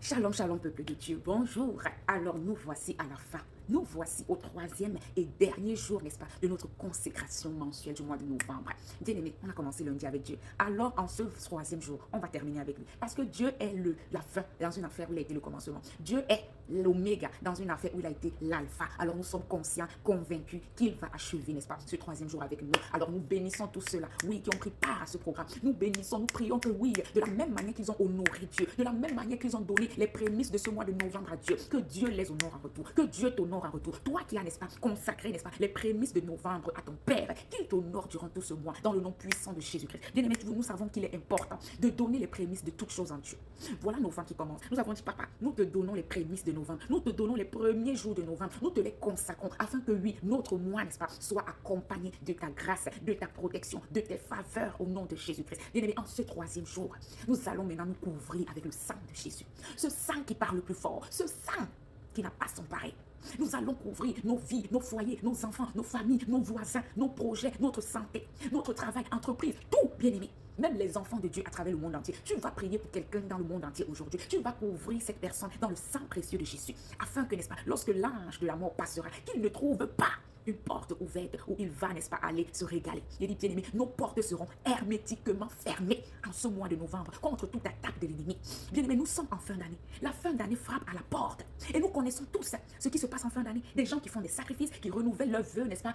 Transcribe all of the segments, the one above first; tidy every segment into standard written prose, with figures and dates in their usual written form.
Shalom, shalom, peuple de Dieu. Bonjour. Alors, nous voici à la fin. Nous voici au troisième et dernier jour, n'est-ce pas, de notre consécration mensuelle du mois de novembre. Bien-aimé, on a commencé lundi avec Dieu. Alors, en ce troisième jour, on va terminer avec lui. Parce que Dieu est la fin dans une affaire où il a été le commencement. Dieu est l'oméga dans une affaire où il a été l'alpha. Alors, nous sommes conscients, convaincus qu'il va achever, n'est-ce pas, ce troisième jour avec nous. Alors, nous bénissons tous ceux-là, oui, qui ont pris part à ce programme. Nous bénissons, nous prions que oui, de la même manière qu'ils ont honoré Dieu, de la même manière qu'ils ont donné les prémices de ce mois de novembre à Dieu, que Dieu les honore en retour, que Dieu t'honore en retour. Toi qui as, n'est-ce pas, consacré, n'est-ce pas, les prémices de novembre à ton Père, qu'il t'honore durant tout ce mois, dans le nom puissant de Jésus-Christ. Bien-aimés, nous savons qu'il est important de donner les prémices de toutes choses en Dieu. Voilà novembre qui commence. Nous avons dit, papa, nous te donnons les prémices de novembre, nous te donnons les premiers jours de novembre, nous te les consacrons, afin que oui, notre mois, n'est-ce pas, soit accompagné de ta grâce, de ta protection, de tes faveurs au nom de Jésus-Christ. Bien-aimés, en ce troisième jour, nous allons maintenant nous couvrir avec le sang de Jésus. Ce sang qui parle plus fort, ce sang qui n'a pas son pareil. Nous allons couvrir nos vies, nos foyers, nos enfants, nos familles, nos voisins, nos projets, notre santé, notre travail, entreprise, tout, bien-aimé. Même les enfants de Dieu à travers le monde entier. Tu vas prier pour quelqu'un dans le monde entier aujourd'hui. Tu vas couvrir cette personne dans le sang précieux de Jésus. Afin que, n'est-ce pas, lorsque l'ange de la mort passera, qu'il ne trouve pas une porte ouverte où il va, n'est-ce pas, aller se régaler. Il dit, bien aimé, nos portes seront hermétiquement fermées en ce mois de novembre contre toute attaque de l'ennemi. Bien aimé, nous sommes en fin d'année. La fin d'année frappe à la porte. Et nous connaissons tous ce qui se passe en fin d'année. Des gens qui font des sacrifices, qui renouvellent leurs vœux, n'est-ce pas,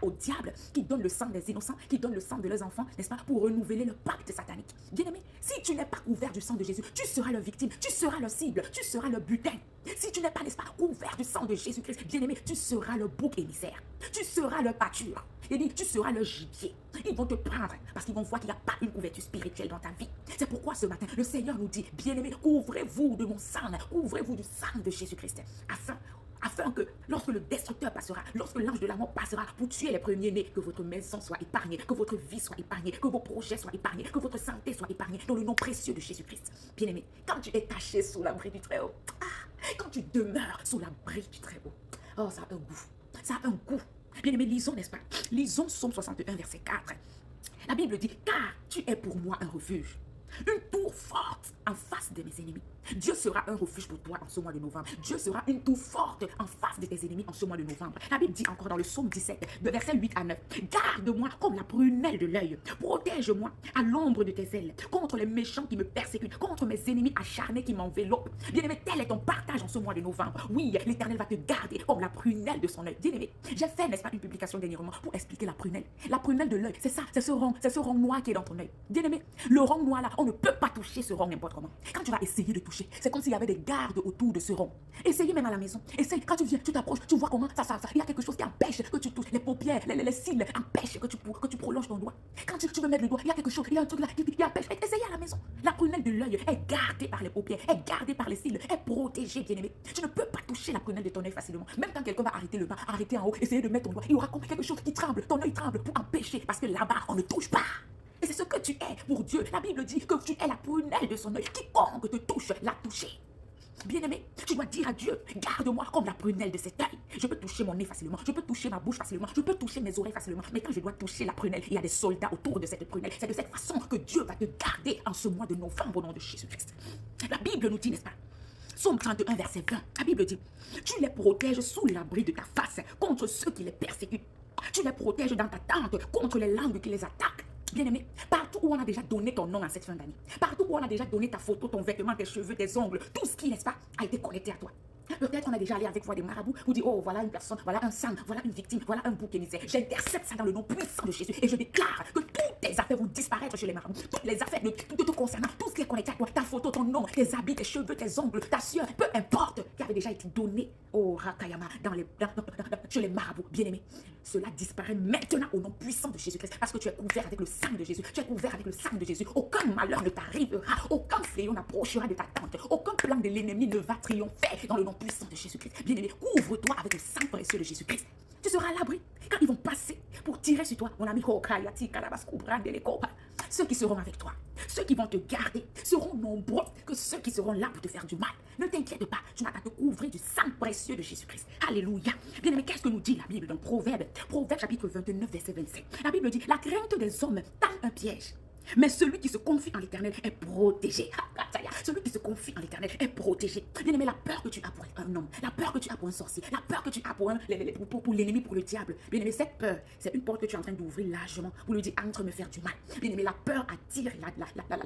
au diable, qui donnent le sang des innocents, qui donnent le sang de leurs enfants, n'est-ce pas, pour renouveler le pacte satanique. Bien aimé, si tu n'es pas couvert du sang de Jésus, tu seras leur victime, tu seras leur cible, tu seras leur butin. Si tu n'es pas, n'est-ce pas, couvert du sang de Jésus-Christ, bien aimé, tu seras le bouc émissaire. Tu seras leur pâture. Il dit, tu seras leur gibier. Ils vont te prendre parce qu'ils vont voir qu'il n'y a pas une couverture spirituelle dans ta vie. C'est pourquoi ce matin, le Seigneur nous dit, bien-aimés, couvrez-vous de mon sang, couvrez-vous du sang de Jésus-Christ, afin que lorsque le destructeur passera, lorsque l'ange de la mort passera pour tuer les premiers-nés, que votre maison soit épargnée, que votre vie soit épargnée, que vos projets soient épargnés, que votre santé soit épargnée, dans le nom précieux de Jésus-Christ. Bien-aimé, quand tu es caché sous l'abri du Très-Haut, quand tu demeures sous l'abri du Très-Haut, oh, ça a un goût, ça a un goût. Bien-aimé, lisons, n'est-ce pas? Lisons Psaume 61, verset 4. La Bible dit, car tu es pour moi un refuge, une tour forte en face de mes ennemis. Dieu sera un refuge pour toi en ce mois de novembre. Dieu sera une tour forte en face de tes ennemis en ce mois de novembre. La Bible dit encore dans le psaume 17, de versets 8 à 9, garde-moi comme la prunelle de l'œil. Protège-moi à l'ombre de tes ailes contre les méchants qui me persécutent, contre mes ennemis acharnés qui m'enveloppent. Bien-aimé, tel est ton partage en ce mois de novembre. Oui, l'Éternel va te garder comme la prunelle de son œil. Bien-aimé, j'ai fait, n'est-ce pas, une publication dernièrement pour expliquer la prunelle. La prunelle de l'œil, c'est ça, c'est ce rond noir qui est dans ton œil. Bien-aimé, le rond noir là, on ne peut pas toucher ce rond n'importe comment. Quand tu vas essayer de toucher, c'est comme s'il y avait des gardes autour de ce rond. Essayez même à la maison. Essaye, quand tu viens, tu t'approches, tu vois comment ça. Il y a quelque chose qui empêche que tu touches. Les paupières, les cils empêchent que tu prolonges ton doigt. Quand tu veux mettre le doigt, il y a quelque chose, il y a un truc là qui empêche. Essayez à la maison. La prunelle de l'œil est gardée par les paupières, est gardée par les cils, est protégée, bien-aimé. Tu ne peux pas toucher la prunelle de ton œil facilement. Même quand quelqu'un va arrêter le bas, arrêter en haut, essayer de mettre ton doigt, il y aura quelque chose qui tremble. Ton œil tremble pour empêcher, parce que là-bas, on ne touche pas. Et c'est ce que tu es pour Dieu. La Bible dit que tu es la prunelle de son œil. Quiconque te touche, l'a touché. Bien-aimé, tu dois dire à Dieu, garde-moi comme la prunelle de cet œil. Je peux toucher mon nez facilement, je peux toucher ma bouche facilement, je peux toucher mes oreilles facilement. Mais quand je dois toucher la prunelle, il y a des soldats autour de cette prunelle. C'est de cette façon que Dieu va te garder en ce mois de novembre au nom de Jésus-Christ. La Bible nous dit, n'est-ce pas? Psaume 31, verset 20. La Bible dit, tu les protèges sous l'abri de ta face contre ceux qui les persécutent. Tu les protèges dans ta tente contre les langues qui les attaquent. Bien-aimé, partout où on a déjà donné ton nom en cette fin d'année, partout où on a déjà donné ta photo, ton vêtement, tes cheveux, tes ongles, tout ce qui, n'est-ce pas, a été connecté à toi. Peut-être on a déjà allé avec vous des marabouts, vous dit, oh, voilà une personne, voilà un sang, voilà une victime, voilà un bouc émissaire. J'intercepte ça dans le nom puissant de Jésus et je déclare que toutes tes affaires vont disparaître chez les marabouts. Toutes les affaires de tout concernant, tout ce qui est connecté à toi, ta photo, ton nom, tes habits, tes cheveux, tes ongles, ta sueur, peu importe, qui avait déjà été donné au Rakayama chez les marabouts. Bien-aimés, cela disparaît maintenant au nom puissant de Jésus-Christ parce que tu es couvert avec le sang de Jésus. Tu es couvert avec le sang de Jésus. Aucun malheur ne t'arrivera, aucun fléau n'approchera de ta tente, aucun plan de l'ennemi ne va triompher dans le nom puissant de Jésus-Christ. Bien-aimé, couvre-toi avec le sang précieux de Jésus-Christ. Tu seras à l'abri quand ils vont passer pour tirer sur toi, mon ami. Ceux qui seront avec toi, ceux qui vont te garder, seront nombreux que ceux qui seront là pour te faire du mal. Ne t'inquiète pas, tu n'as qu'à te couvrir du sang précieux de Jésus-Christ. Alléluia. Bien-aimé, qu'est-ce que nous dit la Bible dans Proverbe chapitre 29, verset 25? La Bible dit, la crainte des hommes tend un piège, Mais celui qui se confie en l'Éternel est protégé. Celui qui se confie en l'Éternel est protégé. Bien-aimé, la peur que tu as pour un homme, la peur que tu as pour un sorcier, la peur que tu as pour l'ennemi, pour le diable. Bien-aimé, cette peur, c'est une porte que tu es en train d'ouvrir largement pour lui dire entre me faire du mal. Bien-aimé, la peur attire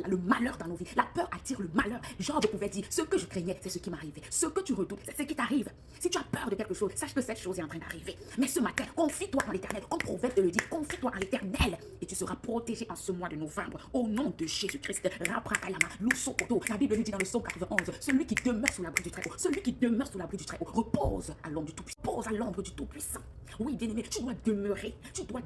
le malheur dans nos vies. La peur attire le malheur. Job pouvait dire, ce que je craignais, c'est ce qui m'arrivait. Ce que tu redoutes, c'est ce qui t'arrive. Si tu as peur de quelque chose, sache que cette chose est en train d'arriver. Mais ce matin, confie-toi en l'Éternel. Comme Proverbe te le dit, confie-toi en l'Éternel et tu seras protégé en ce mois de novembre. Au nom de Jésus-Christ. La Bible nous dit dans le psaume 91, celui qui demeure sous l'abri du Très-Haut, celui qui demeure sous l'abri du Très-Haut repose à l'ombre du Tout-Puissant. Repose à l'ombre du Tout-Puissant. Oui, bien-aimé, tu dois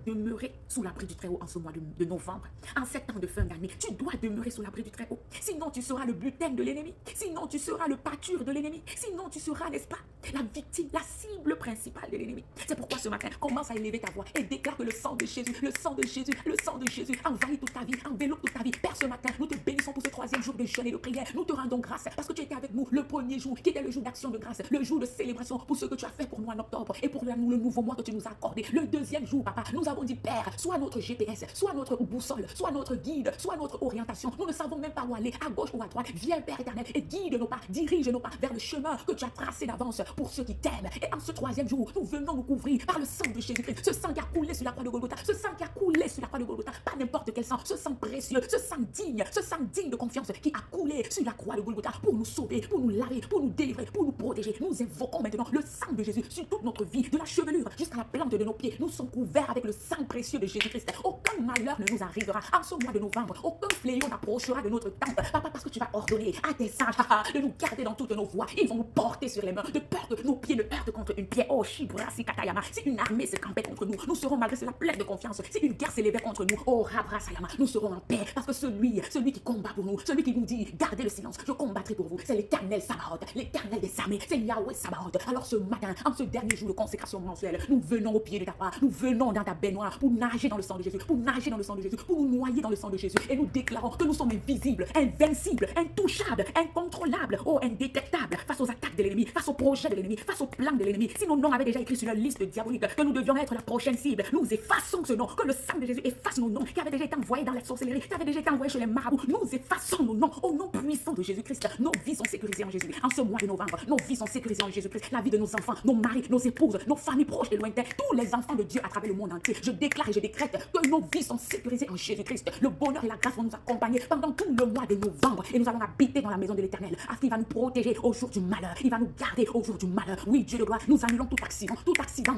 demeurer sous l'abri du Très-Haut en ce mois de novembre. En ces temps de fin d'année, tu dois demeurer sous l'abri du Très-Haut. Sinon, tu seras le butin de l'ennemi. Sinon, tu seras le pâture de l'ennemi. Sinon, tu seras, n'est-ce pas, la victime, la cible principale de l'ennemi. C'est pourquoi ce matin, commence à élever ta voix et déclare que le sang de Jésus, le sang de Jésus, le sang de Jésus envahit toute ta vie, enveloppe toute ta vie. Père, ce matin, nous te bénissons pour ce 3e jour de jeûne et de prière. Nous te rendons grâce parce que tu étais avec nous le premier jour, qui était le jour d'action de grâce, le jour de célébration pour ce que tu as fait pour nous en octobre et pour nous le nouveau mois que tu nous as accordé. Le 2e jour, papa, nous avons dit, Père, sois notre GPS, sois notre boussole, sois notre guide, sois notre orientation. Nous ne savons même pas où aller, à gauche ou à droite. Viens, Père éternel, et guide nos pas, dirige nos pas vers le chemin que tu as tracé d'avance pour ceux qui t'aiment. Et en ce 3e jour, nous venons nous couvrir par le sang de Jésus-Christ, ce sang qui a coulé sur la croix de Golgotha, ce sang qui a coulé sur la croix de Golgotha, pas n'importe quel sang, ce sang précieux, ce sang digne de confiance qui a coulé sur la croix de Golgotha pour nous sauver, pour nous laver, pour nous délivrer, pour nous protéger. Nous invoquons maintenant le sang de Jésus sur toute notre vie, de la chevelure jusqu'à la plante de nos pieds. Nous sommes couverts avec le sang précieux de Jésus-Christ. Aucun malheur ne nous arrivera en ce mois de novembre. Aucun fléau n'approchera de notre tente. Papa, parce que tu vas ordonner à tes sages de nous garder dans toutes nos voies. Ils vont nous porter sur les mains, de peur que nos pieds ne heurtent contre une pierre. Oh, Shibrasi Katayama. Si une armée se campait contre nous, nous serons malgré cela pleins de confiance. Si une guerre s'élevait contre nous, oh, Rabrasayama, nous serons en paix. Parce que celui qui combat pour nous, celui qui nous dit, gardez le silence, je combattrai pour vous, c'est l'Éternel Sabaoth, l'Éternel des armées, c'est Yahweh Sabaoth. Alors ce matin, en ce dernier jour de consécration mensuelle, nous venons au pied de ta croix, nous venons dans ta baignoire pour nager dans le sang de Jésus, pour nager dans le sang de Jésus, pour nous noyer dans le sang de Jésus. Et nous déclarons que nous sommes invisibles, invincibles, intouchables, incontrôlables, oh, indétectables face aux attaques de l'ennemi, face aux projets de l'ennemi, face aux plans de l'ennemi. Si nos noms avaient déjà écrit sur la liste diabolique, que nous devions être la prochaine cible, nous effaçons ce nom, que le sang de Jésus efface nos noms, qui avaient déjà été envoyés dans la sorcellerie, qui avaient déjà été envoyés chez les marabouts. Nous effaçons nos noms au nom puissant de Jésus-Christ. Nos vies sont sécurisées en Jésus. En ce mois de novembre, nos vies sont sécurisées en Jésus-Christ. La vie de nos enfants, nos maris, nos épouses, nos familles proches et lointaines, tous les enfants de Dieu à travers le monde entier. Je déclare et je décrète que nos vies sont sécurisées en Jésus-Christ. Le bonheur et la grâce vont nous accompagner pendant tout le mois de novembre. Et nous allons habiter dans la maison de l'Éternel. Afin qu'il va nous protéger au jour du malheur. Il va nous garder au jour du malheur. Oui, Dieu de gloire, nous annulons tout accident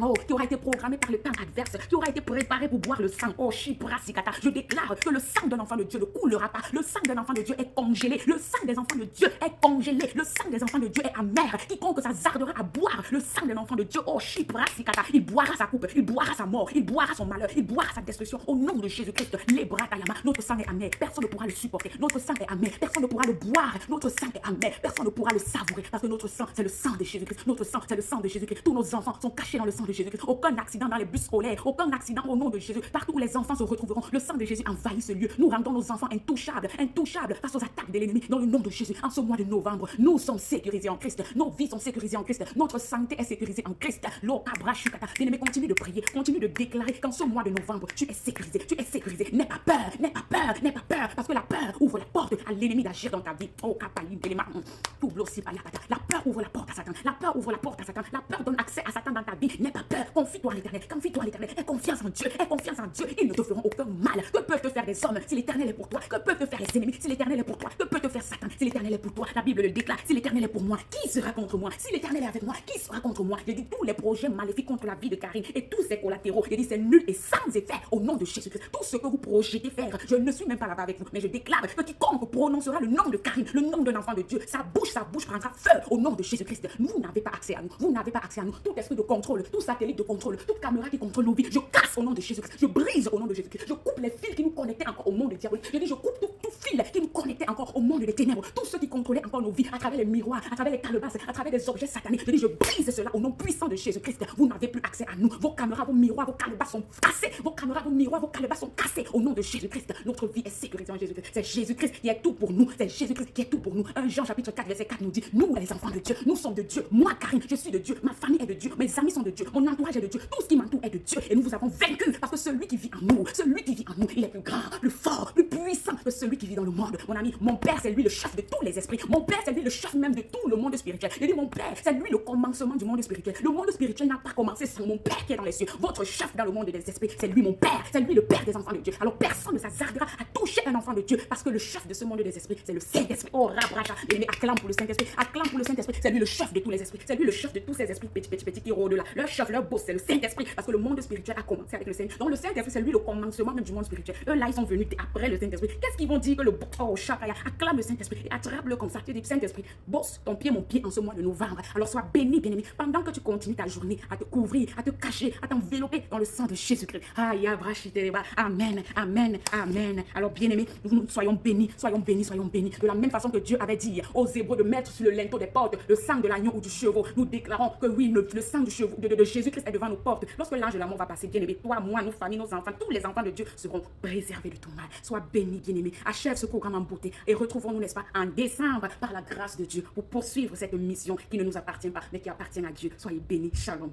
oh, qui aura été programmé par le temps adverse, qui aura été préparé pour boire le sang. Oh, Shibrasikata. Je déclare que le sang d'un enfant de Dieu ne coulera pas. Le sang d'un enfant de Dieu est congélé. Le sang des enfants de Dieu est congélé. Le sang des enfants de Dieu est amer. Quiconque s'hasardera à boire le sang d'un enfant de Dieu, oh, Shibrasikata, il boira sa coupe, il boira sa mort, il boira son malheur, il boira sa destruction. Au nom de Jésus-Christ, les bras Tayama, notre sang est amer. Personne ne pourra le supporter. Notre sang est amer. Personne ne pourra le boire. Notre sang est amer. Personne ne pourra le savourer. Parce que notre sang, c'est le sang de Jésus-Christ. Notre sang, c'est le sang de Jésus-Christ. Tous nos enfants sont cachés dans le sang de Jésus-Christ. Aucun accident dans les bus scolaires. Aucun accident au nom de Jésus. Partout où les enfants se retrouveront, le sang de Jésus envahit ce lieu. Nous rendons nos enfants intouchables face aux attaques de l'ennemi. Dans le nom de Jésus, en ce mois de novembre, nous sommes sécurisés en Christ. Nos vies sont sécurisées en Christ. Notre santé est sécurisée en Christ. Bien-aimé, continue de prier, continue de déclarer qu'en ce mois de novembre, tu es sécurisé. Tu es sécurisé. N'aie pas peur, n'aie pas peur, n'aie pas peur. Parce que la peur ouvre la porte à l'ennemi d'agir dans ta vie. Oh, la peur ouvre la porte à Satan. La peur ouvre la porte à Satan. La peur donne accès à Satan dans ta vie. N'aie pas peur. Confie-toi à l'Éternel. Confie-toi à l'Éternel. Aie confiance en Dieu. Aie confiance en Dieu. Ils ne te feront aucun mal. Que peuvent te faire des hommes si l'Éternel est pour toi? Que peuvent te faire les ennemis si l'Éternel est pour toi? Que peut te faire Satan si l'Éternel est pour toi? La Bible le déclare. Si l'Éternel est pour moi, qui sera contre moi? Si l'Éternel est avec moi, qui sera contre moi? Je dis tous les projets maléfiques contre la vie de Karine et tous ses collatéraux. Je dis c'est nul et sans effet au nom de Jésus-Christ. Tout ce que vous projetez faire, je ne suis même pas là-bas avec vous, mais je déclare que quiconque prononcera le nom de Karine, le nom d'un enfant de Dieu, sa bouche prendra feu au nom de Jésus-Christ. Vous n'avez pas accès à nous. Vous n'avez pas accès à nous. Tout esprit de contrôle, tout satellite de contrôle, toute caméra qui contrôle nos vies, je casse au nom de Jésus-Christ. Je brise au nom de Jésus-Christ. Je coupe les fils qui nous connectaient encore au monde diabolique. Je dis je coupe tout fils qui nous connectaient encore au monde des ténèbres, tous ceux qui contrôlaient encore nos vies à travers les miroirs, à travers les calebasses, à travers des objets sataniques. Je dis, je brise cela au nom puissant de Jésus-Christ. Vous n'avez plus accès à nous. Vos caméras, vos miroirs, vos calebasses sont cassés. Vos caméras, vos miroirs, vos calebasses sont cassés au nom de Jésus-Christ. Notre vie est sécurisée en Jésus-Christ. C'est Jésus-Christ qui est tout pour nous. C'est Jésus-Christ qui est tout pour nous. 1 Jean chapitre 4 verset 4 nous dit, nous les enfants de Dieu, nous sommes de Dieu. Moi, Karine, je suis de Dieu. Ma famille est de Dieu. Mes amis sont de Dieu. Mon entourage est de Dieu. Tout ce qui m'entoure est de Dieu. Et nous vous avons vaincu parce que celui qui vit en nous, il est plus grand, plus fort, plus puissant que celui qui vit dans le monde. Mon ami, mon Père, c'est lui le chef de tous les esprits. Mon Père, c'est lui le chef même de tout le monde spirituel. Je dis, mon Père, c'est lui le commencement du monde spirituel. Le monde spirituel n'a pas commencé sans mon Père qui est dans les cieux. Votre chef dans le monde des esprits, c'est lui mon Père. C'est lui le Père des enfants de Dieu. Alors personne ne s'hasardera à toucher un enfant de Dieu parce que le chef de ce monde des esprits, c'est le Saint-Esprit. Oh, rabracha. Et acclame pour le Saint-Esprit. Acclame pour le Saint-Esprit. C'est lui le chef de tous les esprits. C'est lui le chef de tous ces esprits petits qui rôdent là. Leur chef, leur boss, c'est le Saint-Esprit. Parce que le monde spirituel a commencé avec le Saint-Esprit. Donc le Saint-Esprit, c'est lui le commencement même du monde spirituel. Eux là, ils sont venus après le Saint-Esprit. Qu'est-ce qu'ils vont dire que le oh, chakaya, acclame le Saint-Esprit et attrape-le comme ça. Tu dis, Saint-Esprit, bosse ton pied, mon pied en ce mois de novembre. Alors sois béni, bien-aimé. Pendant que tu continues ta journée à te couvrir, à te cacher, à t'envelopper dans le sang de Jésus-Christ. Amen, amen, amen. Alors bien-aimé, nous soyons bénis, soyons bénis, soyons bénis. De la même façon que Dieu avait dit aux Hébreux de mettre sur le linteau des portes le sang de l'agneau ou du chevreau, nous déclarons que oui, le sang du chevreau, de Jésus-Christ est devant nos portes. Lorsque l'ange de la mort va passer, bien-aimé, toi, moi, nos familles, nos enfants, tous les enfants de Dieu seront préservés de tout mal. Sois béni, bien-aimé. Achève ce programme en beauté et retrouvons-nous, n'est-ce pas, en décembre, par la grâce de Dieu, pour poursuivre cette mission qui ne nous appartient pas, mais qui appartient à Dieu. Soyez bénis. Shalom.